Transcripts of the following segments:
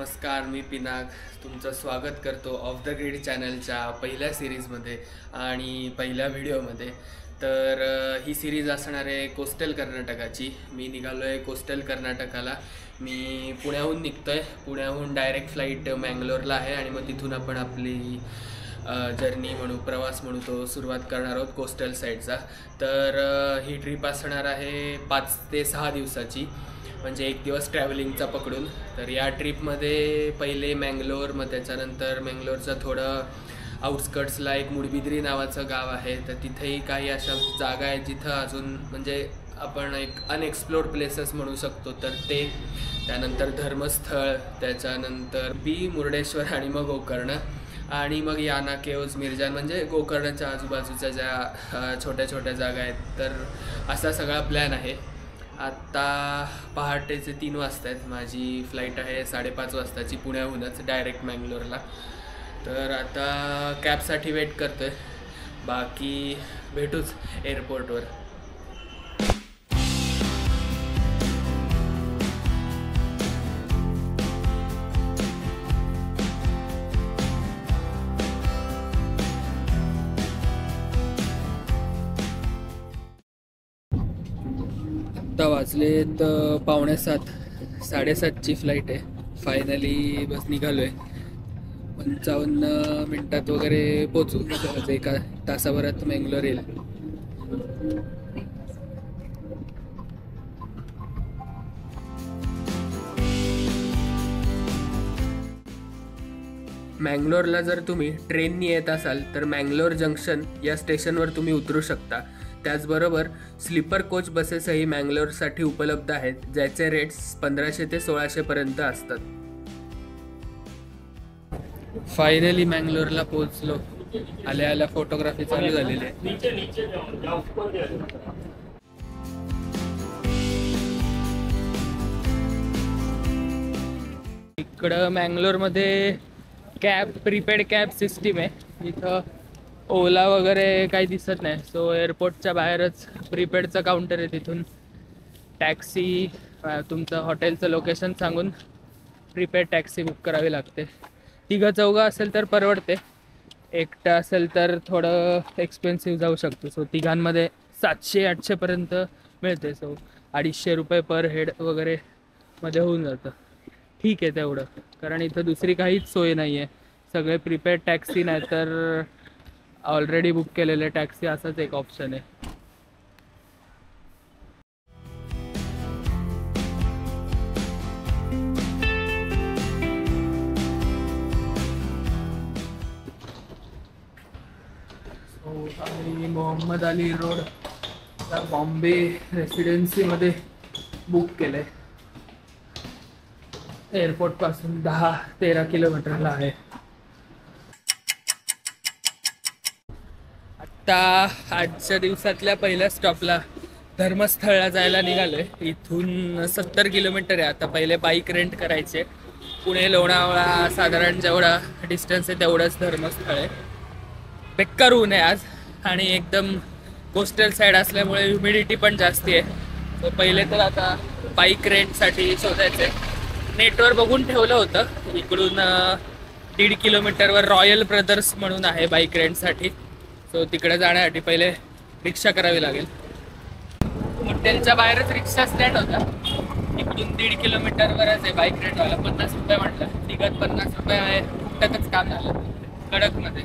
नमस्कार, मी पिनाक तुमचं स्वागत करतो ऑफ द ग्रिड चॅनलच्या पहिल्या सिरीजमध्ये आणि पहिल्या व्हिडिओमध्ये. तर ही सिरीज असणार आहे कोस्टल कर्नाटकाची. मी निघालो आहे कोस्टल कर्नाटकाला. मी पुण्याहून निघतो आहे. पुण्याहून डायरेक्ट फ्लाईट मँगलोरला आहे आणि मग तिथून आपण आपली जर्नी म्हणू, प्रवास म्हणू, तो सुरुवात करणार आहोत कोस्टल साईडचा. तर ही ट्रिप असणार आहे 5 ते 6 दिवसाची, म्हणजे 1 दिवस ट्रॅव्हलिंगचा पकडून. तर या ट्रिपमध्ये पहिले मँगलोर, मग त्याच्यानंतर मँगलोरचं थोडं आउटस्कट्सला एक मुडबिद्री नावाचं गाव आहे. तर तिथेही काही अशा जागा आहेत जिथं अजून म्हणजे आपण एक अनएक्सप्लोर्ड प्लेसेस म्हणू शकतो. तर ते, त्यानंतर धर्मस्थळ, त्याच्यानंतर मुर्डेश्वर आणि मग गोकर्ण, आणि मग याना केव्ज, मिर्जान, म्हणजे गोकर्णच्या आजूबाजूच्या ज्या छोट्या छोट्या जागा आहेत. तर असा सगळा प्लॅन आहे. आत्ता पहाटेचे 3 वाजता आहेत. माझी फ्लाईट आहे 5:30 वाजताची पुण्याहूनच डायरेक्ट मँगलोरला. तर आता कॅबसाठी वेट करतो आहे. बाकी भेटूच एअरपोर्टवर. आत्ता वाजलेत 6:45, 7:30ची फ्लाईट आहे. फायनली बस निघालो आहे. 55 मिनटात वगैरे पोचू. 1 तासाभरात मँगलोर येईल. मँगलोरला जर तुम्ही ट्रेननी येत असाल तर मँगलोर जंक्शन या स्टेशनवर तुम्ही उतरू शकता. त्याचबरोबर स्लीपर कोच बसेसही मँगलोरसाठी उपलब्ध आहेत, ज्याचे रेट्स 1500 ते 1600 पर्यंत असतात. फायनली मँगलोरला पोहोचलो. आल्या आल्या फोटोग्राफी चालू झालेली आहे. इकडं मँगलोरमध्ये प्रीपेड कॅब सिस्टीम आहे. इथं ओला वगैरे काही दिसत नाही. सो एअरपोर्टच्या बाहेरच प्रीपेडचं काउंटर आहे. तिथून टॅक्सी, तुमचं हॉटेलचं लोकेशन सांगून प्रीपेड टॅक्सी बुक करावी लागते. 3-4 असेल तर परवडते. एकटा असेल तर थोडं एक्सपेन्सिव्ह जाऊ शकतो. सो तिघांमध्ये 700-800 पर्यंत मिळते. सो 250 रुपये पर हेड वगैरे मध्ये होऊन जातं. ठीक आहे तेवढं, कारण इथं दुसरी काहीच सोय नाही आहे. सगळे प्रीपेड टॅक्सी, नाही तर ऑलरेडी बुक केलेले टॅक्सी, असाच एक ऑप्शन आहे. आम्ही मोहम्मद अली रोड बॉम्बे रेसिडेन्सीमध्ये बुक केलं आहे. एअरपोर्टपासून 10-13 किलोमीटरला आहे. आता आजच्या दिवसातल्या पहिल्या स्टॉपला धर्मस्थळला जायला निघालोय. इथून 70 किलोमीटर आहे. आता पहिले बाईक रेंट करायचे. पुणे लोणावळा साधारण जेवढा डिस्टन्स आहे तेवढंच धर्मस्थळ आहे. बेकार ऊन आहे आज आणि एकदम कोस्टल साईड असल्यामुळे ह्युमिडिटी पण जास्ती आहे. तर पहिले तर आता बाईक रेंटसाठी शोधायचं आहे. नेटवर बघून ठेवलं होतं. इकडून 1.5 किलोमीटरवर रॉयल ब्रदर्स म्हणून आहे बाईक रेंटसाठी. सो तिकडे जाण्यासाठी पहिले रिक्षा करावी लागेल. हॉटेलच्या बाहेरच रिक्षा स्टँड होता. इकडून 1.5 किलोमीटरवरच आहे बाईक रेंटवाला. 50 रुपये म्हटलं. तिघात 50 रुपये आहे. त्यातच काम झालं कडकमध्ये.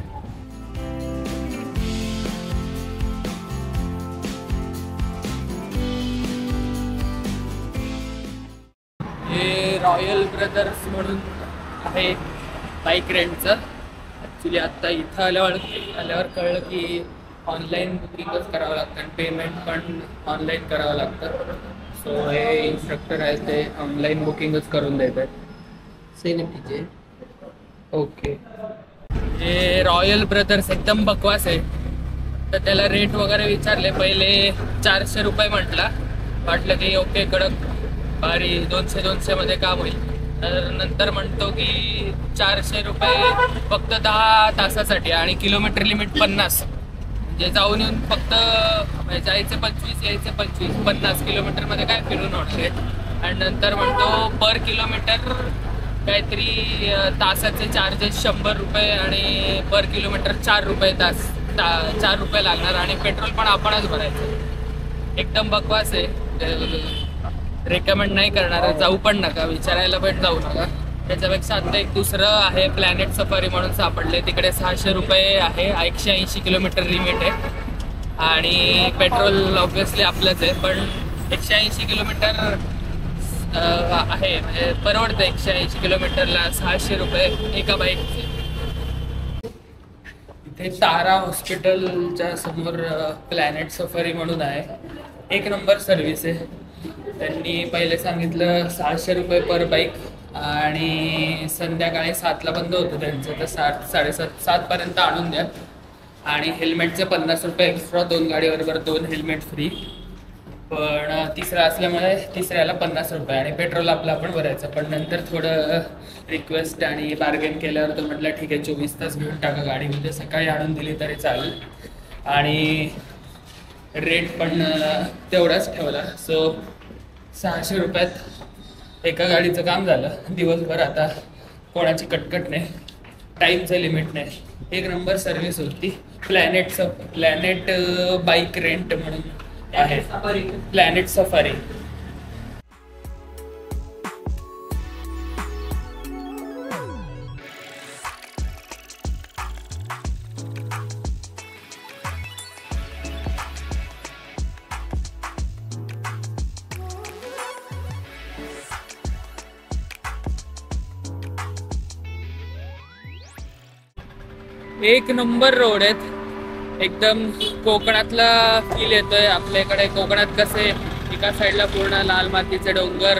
हे रॉयल ब्रदर्स म्हणून आहे बाईक रेंटचं. ॲक्च्युली आत्ता इथं आल्यावर कळलं की ऑनलाईन बुकिंगच करावं लागतं आणि पेमेंट पण ऑनलाईन करावं लागतं. सो हे इन्स्ट्रक्टर आहेत, ते ऑनलाईन बुकिंगच करून देत आहेत. ओके. हे रॉयल ब्रदर्स एकदम बकवास आहे. तर त्याला रेट वगैरे विचारले. पहिले 400 रुपये म्हटला. वाटलं की ओके, कडक भारी, 200 मध्ये काम होईल. नंतर म्हणतो की 400 रुपये फक्त 10 तासासाठी आणि किलोमीटर लिमिट 50. म्हणजे जाऊन येऊन फक्त जायचे 25, यायचे 25, 50 किलोमीटरमध्ये काय फिरून होणार आहे. आणि नंतर म्हणतो पर किलोमीटर काहीतरी तासाचे चार्जेस 100 रुपये आणि पर किलोमीटर 4 रुपये 4 रुपये लागणार आणि पेट्रोल पण आपणच भरायचं. एकदम बकवास आहे. रेकमेंड नाही करणार, जाऊ पण नका, विचारायला पण जाऊ नका. त्याच्यापेक्षा आता एक दुसरं आहे प्लॅनेट सफारी म्हणून सापडले. तिकडे 600 रुपये आहे, 180 किलोमीटर लिमिट आहे आणि पेट्रोल ऑब्व्हियसली आपलंच आहे, पण 180 किलोमीटर आहे म्हणजे परवडतं. 180 किलोमीटरला 600 रुपये एका बाईकचे. इथे तारा हॉस्पिटलच्या समोर प्लॅनेट सफारी म्हणून आहे. एक नंबर सर्व्हिस आहे. त्यांनी पहिले सांगितलं 600 रुपये पर बाईक आणि संध्याकाळी 7ला बंद होतं त्यांचं, तर 7, 7:30, 7पर्यंत आणून द्या आणि हेल्मेटचे 50 रुपये एक्स्ट्रा, 2 गाडीबरोबर 2 हेल्मेट फ्री. पण तिसरा असल्यामुळे तिसऱ्याला 50 रुपये आणि पेट्रोल आपलं आपण भरायचं. पण नंतर थोडं रिक्वेस्ट आणि बार्गेन केल्यावर तो म्हटलं ठीक आहे 24 तास घेऊन टाका गाडी, म्हणजे सकाळी आणून दिली तरी चालेल आणि रेट पण तेवढाच ठेवला. सो 600 रुपयात एका गाडीचं काम झालं. दिवसभर आता कोणाची कटकट नाही, टाईमचं लिमिट नाही. एक नंबर सर्व्हिस होती. प्लॅनेट बाईक रेंट म्हणून आहे, प्लॅनेट सफारी. एक नंबर रोड आहेत. एकदम कोकणातला फील येतोय. आपल्याकडे कोकणात कसे एका साईडला पूर्ण लाल मातीचे डोंगर,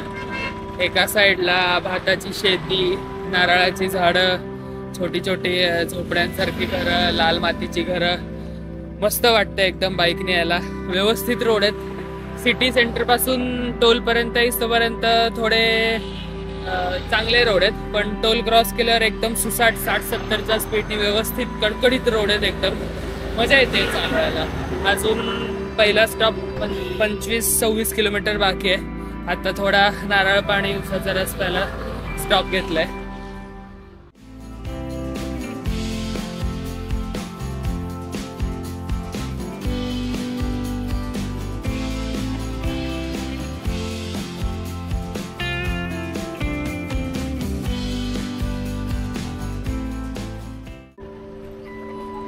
एका साईडला भाताची शेती, नारळाची झाडं, छोटी छोटी झोपड्यांसारखी घरं, लाल मातीची घरं. मस्त वाटतं एकदम बाईकने यायला. व्यवस्थित रोड आहेत. सिटी सेंटर पासून टोलपर्यंत इथपर्यंत थोडे चांगले रोड आहेत, पण टोल क्रॉस केल्यावर एकदम सुसाट 60-70च्या स्पीडने व्यवस्थित कडकडीत रोड आहेत. एकदम मजा येते चालवायला. अजून पहिला स्टॉप 25-26 किलोमीटर बाकी आहे. आता थोडा नारळ पाणी उसाचा रस्त्याला स्टॉप घेतलाय.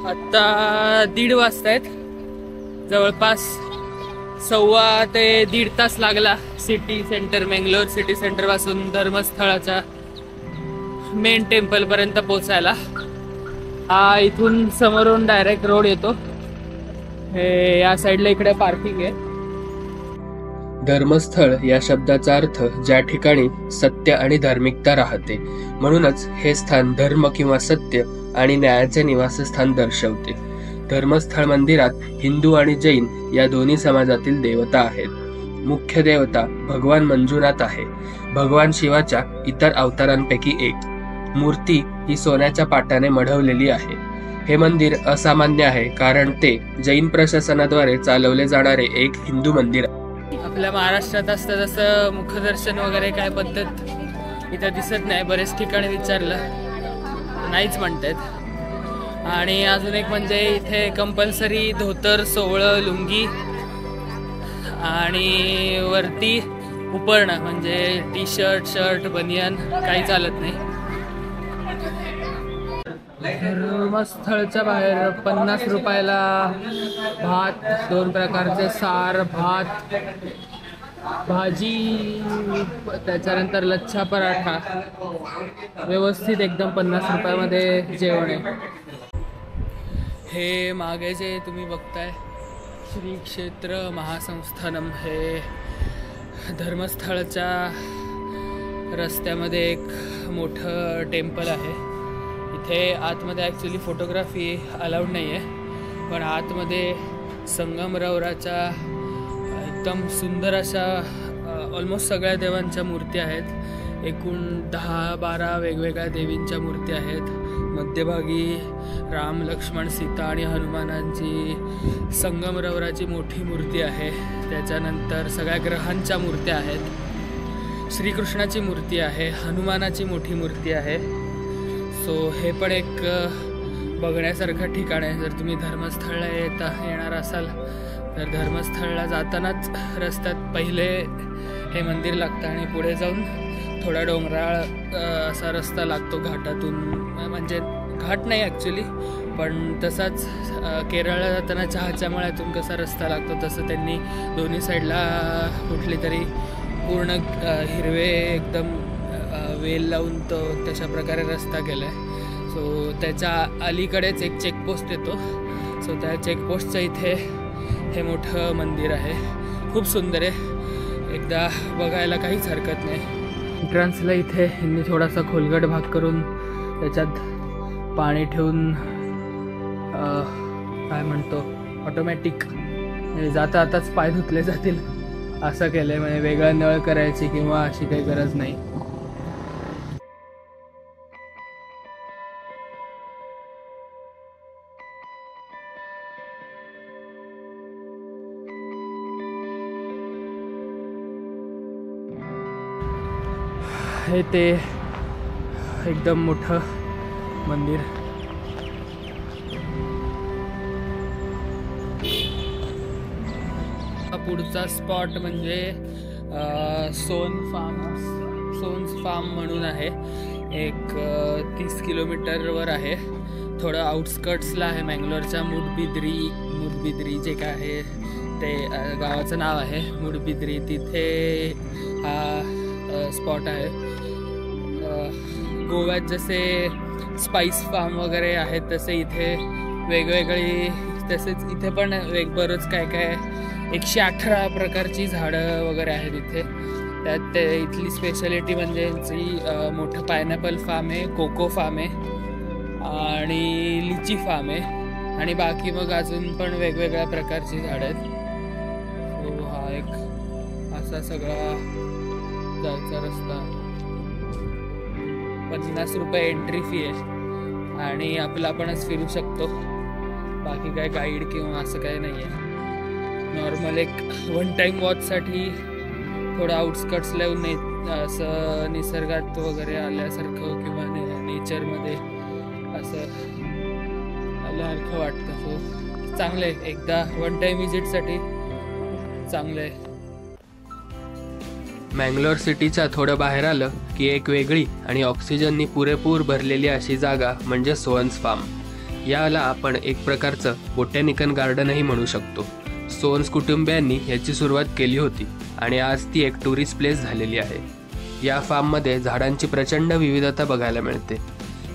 आता 1:30 वाजतायत. जवळपास 1.25 ते 1.5 तास लागला city centre, Mangalore city centre पासून धर्मस्थळाच्या मेन टेम्पल पर्यंत पोहोचायला. हा इथून समोरून डायरेक्ट रोड येतो. हे या साईडला इकडे पार्किंग आहे. धर्मस्थळ या शब्दाचा अर्थ ज्या ठिकाणी सत्य आणि धार्मिकता राहते, म्हणूनच हे स्थान धर्म किंवा सत्य आणि न्यायाचे निवासस्थान दर्शवते. धर्मस्थळ मंदिरात हिंदू आणि जैन या दोन्ही समाजातील देवता आहेत. मुख्य देवता भगवान मंजुनाथ आहे, भगवान शिवाच्या इतर अवतारांपैकी एक. मूर्ती ही सोन्याच्या पाटाने मढवलेली आहे. हे मंदिर असामान्य आहे कारण ते जैन प्रशासनाद्वारे चालवले जाणारे एक हिंदू मंदिर आहे. आपल्या महाराष्ट्रात असतं तसं मुखदर्शन वगैरे काय पद्धत इथं दिसत नाही. बरेच ठिकाणी विचारलं, नाहीच म्हणतात. आणि अजून एक म्हणजे इथे कंपल्सरी धोतर, सोवळं, लुंगी आणि वरती उपरणं म्हणजे टी शर्ट, शर्ट, बनियान काही चालत नाही. धर्मस्थळच्या बाहेर 50 रुपयाला भात, 2 प्रकारचे सार, भात, भाजी, त्याच्यानंतर लच्छा पराठा, व्यवस्थित एकदम 50 रुपयामध्ये जेवण आहे. हे मागे जे तुम्ही बघताय श्री क्षेत्र महासंस्थानम, हे धर्मस्थळच्या रस्त्यामध्ये एक मोठं टेम्पल आहे. इथे आतमध्ये ॲक्च्युली फोटोग्राफी अलाउड नाही आहे, पण आतमध्ये संगमरवराच्या एकदम सुंदर अशा ऑलमोस्ट सगळ्या देवांच्या मूर्ती आहेत. एकूण 10-12 वेगवेगळ्या देवींच्या मूर्ती आहेत. मध्यभागी राम, लक्ष्मण, सीता आणि हनुमानांची संगमरवराची मोठी मूर्ती आहे. त्याच्यानंतर सगळ्या ग्रहांच्या मूर्त्या आहेत. श्रीकृष्णाची मूर्ती आहे, हनुमानाची मोठी मूर्ती आहे. सो हे पण एक बघण्यासारखं ठिकाण आहे. जर तुम्ही धर्मस्थळला येणार असाल तर धर्मस्थळला जातानाच रस्त्यात पहिले हे मंदिर लागतं आणि पुढे जाऊन थोडा डोंगराळ असा रस्ता लागतो घाटातून. म्हणजे घाट नाही ॲक्च्युली, पण तसाच केरळला जाताना चहाच्या मळ्यातून कसा रस्ता लागतो तसं त्यांनी दोन्ही साईडला कुठली तरी पूर्ण हिरवे एकदम वेल लावून तो तशा प्रकारे रस्ता केला आहे. सो त्याच्या अलीकडेच एक चेकपोस्ट येतो. सो त्या चेकपोस्टच्या इथे हे मोठं मंदिर आहे. खूप सुंदर आहे, एकदा बघायला काहीच हरकत नाही. एंट्रन्सला इथे यांनी थोडासा खोलगट भाग करून त्याच्यात पाणी ठेवून काय म्हणतो ऑटोमॅटिक म्हणजे जाता आताच पाय धुतले जातील असं केलं आहे. म्हणजे वेगळा नळ करायची किंवा अशी काही गरज नाही. हे ते एकदम मोठं मंदिर. पुढचा स्पॉट म्हणजे सोन्स फार्म म्हणून आहे. एक 30 किलोमीटरवर आहे. थोडं आउटस्कर्ट्सला आहे मँगलोरच्या. मुडबिद्री जे काय आहे ते गावाचं नाव आहे मुडबिद्री. तिथे हा स्पॉट आहे. गोव्यात जसे स्पाइस फार्म वगैरे आहेत तसे इथे वेगवेगळी, तसेच इथे पण बरंच काय 118 प्रकारची झाडं वगैरे आहेत इथे. त्यात ते इथली स्पेशालिटी म्हणजे यांची मोठं पायनॅपल फार्म आहे, कोको फार्म आहे आणि लिची फार्म आहे आणि बाकी मग अजून पण वेगवेगळ्या प्रकारची झाडं आहेत. सो हा एक असा सगळा जायचा रस्ता. 50 रुपये एंट्री फी आहे आणि आपणच फिरू शकतो. बाकी काय गाईड किंवा असं काही नाही आहे. नॉर्मल एक 1 टाईम वॉचसाठी थोडं आउटस्कट्सला येऊन असं निसर्गात वगैरे आल्यासारखं किंवा नेचरमध्ये असं आल्यासारखं वाटतं. सो चांगलं आहे, एकदा 1 टाईम विजिटसाठी चांगलं आहे. मँगलोर सिटीच्या थोडं बाहेर आलं की एक वेगळी आणि ऑक्सिजननी पुरेपूर भरलेली अशी जागा म्हणजे सोन्स फार्म. याला आपण एक प्रकारचं बोटॅनिकल गार्डनही म्हणू शकतो. सोन्स कुटुंबियांनी याची सुरुवात केली होती आणि आज ती एक टुरिस्ट प्लेस झालेली आहे. या फार्ममध्ये झाडांची प्रचंड विविधता बघायला मिळते.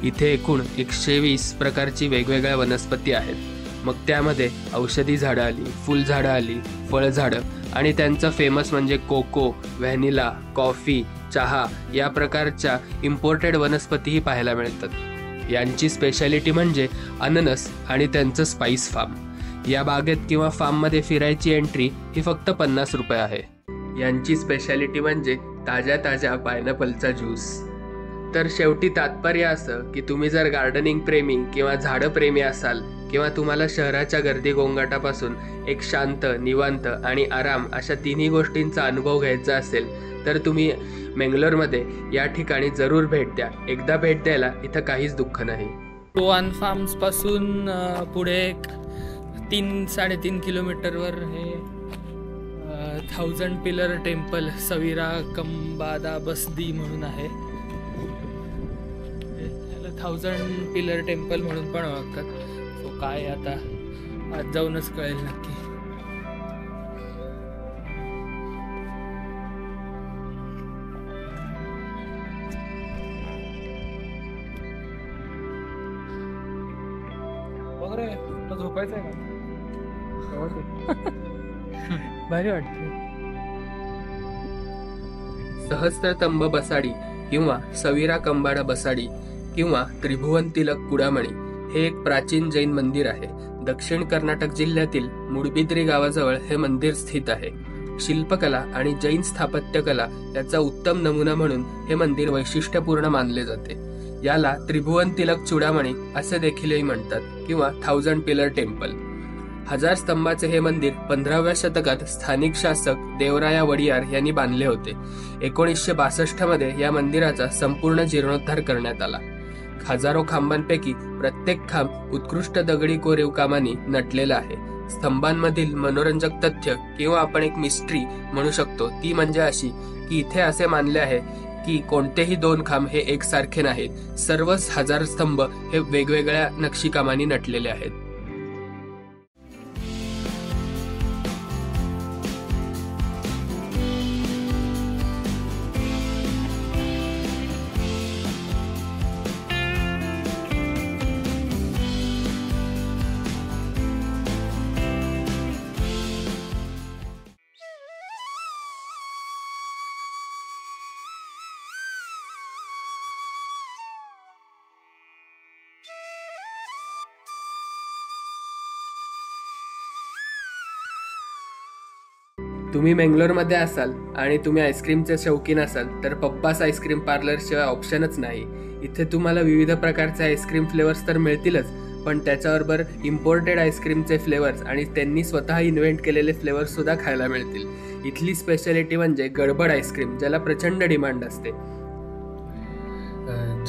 इथे एकूण 120 प्रकारची वेगवेगळ्या वनस्पती आहेत. मग त्यामध्ये औषधी झाडं आली, फुलझाडं आली, फळझाडं आणि त्यांचं फेमस म्हणजे कोको, व्हॅनिला, कॉफी, चहा या प्रकारच्या इम्पोर्टेड वनस्पतीही पाहायला मिळतात. यांची स्पेशालिटी म्हणजे अननस आणि त्यांचं स्पाइस फार्म. या बागेत किंवा फार्ममध्ये फिरायची एंट्री ही फक्त 50 रुपये आहे. यांची स्पेशालिटी म्हणजे ताज्या पायनॅपलचा ज्यूस. तर शेवटी तात्पर्य असं की तुम्ही जर गार्डनिंग प्रेमी किंवा झाडं प्रेमी असाल किंवा तुम्हाला शहराच्या गर्दी गोंगाटापासून एक शांत, निवांत आणि आराम अशा तिन्ही गोष्टींचा अनुभव घ्यायचा असेल तर तुम्ही मँगलोरमध्ये या ठिकाणी जरूर भेट द्या. एकदा भेट द्यायला इथं काहीच दुःख नाही. सोन फार्म्सपासून पुढे 3-3.5 किलोमीटरवर हे 1000 पिलर टेम्पल सवीरा कंबादा बसदी म्हणून आहे. 1000 पिलर टेम्पल म्हणून पण ओळखतात. सो काय आता आज जाऊनच कळेल नक्की. बघ रे, झोपायचं आहे का? भारी वाटते. सहस्त्रतंब बसाडी किंवा सवीरा कंबाडा बसाडी किंवा त्रिभुवन तिलक कुडामणी हे एक प्राचीन जैन मंदिर आहे. दक्षिण कर्नाटक जिल्ह्यातील मुडबिद्री गावाजवळ हे मंदिर स्थित आहे. शिल्पकला आणि जैन स्थापत्यकला याचा उत्तम नमुना म्हणून हे मंदिर वैशिष्ट्यपूर्ण मानले जाते. याला त्रिभुवन तिलक चुडामणी असे देखीलही म्हणतात किंवा 1000 पिलर टेम्पल. हजार स्तंभाचे हे मंदिर 15व्या शतकात स्थानिक शासक देवराया वडियार यांनी बांधले होते. 1962 मध्ये या मंदिराचा संपूर्ण जीर्णोद्धार करण्यात आला. हजारो खांबांपैकी प्रत्येक खांब उत्कृष्ट दगडी कोरीव कामाने नटलेला आहे. स्तंभांमधील मनोरंजक तथ्य किंवा आपण एक मिस्ट्री म्हणू शकतो ती म्हणजे अशी की इथे असे मानले आहे की कोणतेही 2 खांब हे एकसारखे नाहीत. सर्वच 1000 स्तंभ हे वेगवेगळ्या नक्षीकामाने नटलेले आहेत. तुम्ही मंगलोरमध्ये असाल आणि तुम्ही आईस्क्रीमचे शौकीन असाल तर पप्पास आईस्क्रीम पार्लर शिवाय ऑप्शनच नाही. इथे तुम्हाला विविध प्रकारचे आईस्क्रीम फ्लेवर्स तर मिळतीलच, पण त्याच्याबरोबर इम्पोर्टेड आईस्क्रीमचे फ्लेवर्स आणि त्यांनी स्वतः इन्व्हेंट केलेले फ्लेवर्स सुद्धा खायला मिळतील. इथली स्पेशालिटी म्हणजे गडबड आईस्क्रीम, ज्याला प्रचंड डिमांड असते.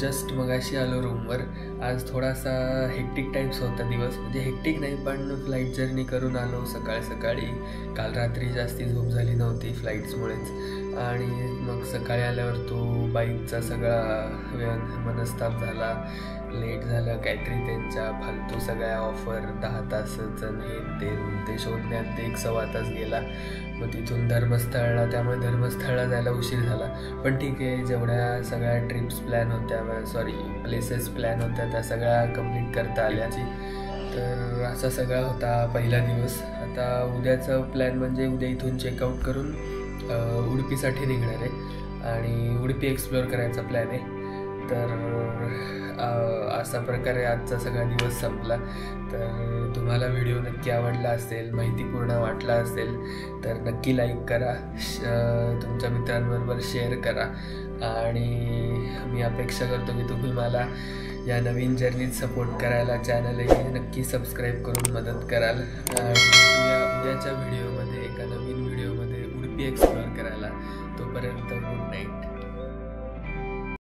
जस्ट मगाशी आलो रूमवर. आज थोडासा हेक्टिक टाईप्स होता दिवस, म्हणजे हेक्टिक नाही पण फ्लाईट जर्नी करून आलो सकाळी. काल रात्री जास्ती झोप झाली नव्हती फ्लाईट्समुळेच, आणि मग सकाळी आल्यावर तो बाईकचा सगळा मनस्ताप झाला. लेट झालं काहीतरी, त्यांच्या फालतू सगळ्या ऑफर 10 तासाचं हे ते शोधण्यात 1-1.25 तास गेला. मग तिथून धर्मस्थळला, त्यामुळे धर्मस्थळला जायला उशीर झाला. पण ठीक आहे, जेवढ्या सगळ्या ट्रिप्स प्लॅन होत्या, प्लेसेस प्लॅन होत्या त्या सगळ्या कंप्लीट करता आल्या. तर असा सगळा होता पहिला दिवस. आता उद्याचं प्लॅन म्हणजे उद्या इथून चेकआउट करून उडुपीसाठी निघणार आहे आणि उडुपी एक्सप्लोअर करायचा प्लॅन आहे. तर अशा प्रकारे आजचा सगळा दिवस संपला. तर तुम्हाला व्हिडिओ नक्की आवडला असेल, माहितीपूर्ण वाटला असेल तर नक्की लाईक करा, तुमच्या मित्रांबरोबर शेअर करा, आणि मी अपेक्षा करतो की तुम्ही मला या नवीन जर्नीत सपोर्ट करायला चॅनलही नक्की सबस्क्राईब करून मदत कराल. उद्याच्या व्हिडिओमध्ये, एका नवीन व्हिडिओमध्ये उडुपी एक्सप्लोअर करायला. तोपर्यंत गुड नाईट.